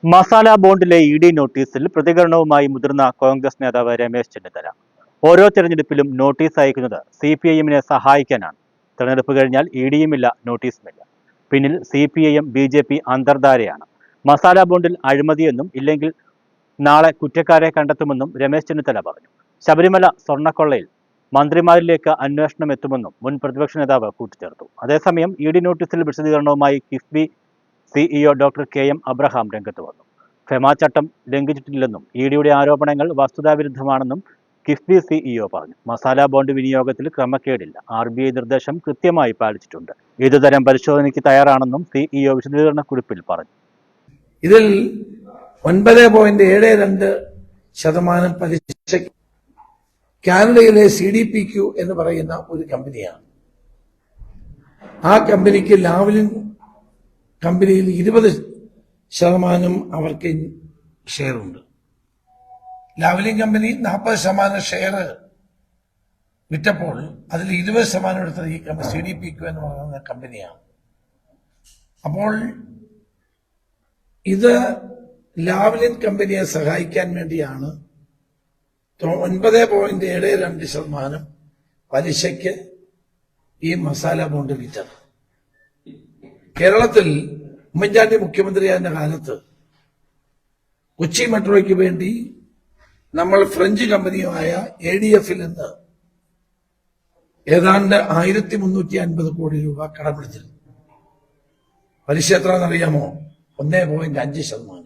Masala ബോണ്ടിലെ ED നോട്ടീസിൽ പ്രതികരണവുമായി മുതിർന്ന കോൺഗ്രസ് നേതാവ് രമേശ് ചെന്നിത്തല. ഓരോ തെരഞ്ഞെടുപ്പിലും നോട്ടീസ് അയക്കുന്നത് CPIM-നെ സഹായിക്കാനാണ്. തെരഞ്ഞെടുപ്പ് കഴിഞ്ഞാൽ ഇഡിയുമില്ല, നോട്ടീസുമില്ല. പിന്നിൽ CPIM BJP അന്തർധാരയാണ്. മസാല ബോണ്ടിൽ അഴിമതിയെന്നും ഇല്ലെങ്കിൽ നാളെ കുറ്റക്കാരെ കണ്ടെത്തുമെന്നും രമേശ് ചെന്നിത്തല പറഞ്ഞു. ശബരിമല സ്വർണ്ണക്കൊള്ളയിൽ മന്ത്രിമാരിലേക്ക് അന്വേഷണം എത്തുമെന്നും മുൻ പ്രതിപക്ഷ നേതാവ് കൂട്ടിച്ചേർത്തു. അതേസമയം ഇഡി നോട്ടീസിൽ വിശദീകരണവുമായി KIIFB CEO doctor KM Abraham രംഗത്ത് വന്നു. ഫെമ ചട്ടം ലംഘിച്ചിട്ടില്ലെന്നും ഇഡിയുടെ ആരോപണങ്ങൾ വസ്തുതാവിരുദ്ധമാണെന്നും കിഫ്ബി CEO പറഞ്ഞു. മസാല ബോണ്ട് വിനിയോഗത്തിൽ ക്രമക്കേടില്ല, RBI നിർദ്ദേശം കൃത്യമായി പാലിച്ചിട്ടുണ്ട്. ഏതുതരം പരിശോധനയ്ക്ക് തയ്യാറാണെന്നും CEO വിശദീകരണക്കുറിപ്പിൽ പറഞ്ഞു. ഇതിൽ 9.72% പലിശ കാനഡയിലെ CDPQ എന്ന് പറയുന്ന ഒരു കമ്പനിയാണ്. ആ കമ്പനിക്ക് ലാവ്ലിൻ കമ്പനിയിൽ 20% അവർക്ക് ഷെയറുണ്ട്. ലാവ്ലിൻ കമ്പനി 40% ഷെയർ വിറ്റപ്പോൾ അതിൽ 20% എടുത്തത് ഈ CDPQ എന്ന് പറയുന്ന കമ്പനിയാണ്. അപ്പോൾ ഇത് ലാവ്ലിൻ കമ്പനിയെ സഹായിക്കാൻ വേണ്ടിയാണ് 9.72% പലിശയ്ക്ക് ഈ മസാല ബോണ്ട് വിറ്റത്. കേരളത്തിൽ ഉമ്മൻചാണ്ടി മുഖ്യമന്ത്രിയായിരുന്ന കാലത്ത് കൊച്ചി മെട്രോയ്ക്ക് വേണ്ടി നമ്മൾ ഫ്രഞ്ച് കമ്പനിയുമായ ADF-ൽ നിന്ന് ഏതാണ്ട് 1350 കോടി രൂപ കടമെടുത്തിരുന്നു. പലിശ എത്രയെന്നറിയാമോ? 1.5%.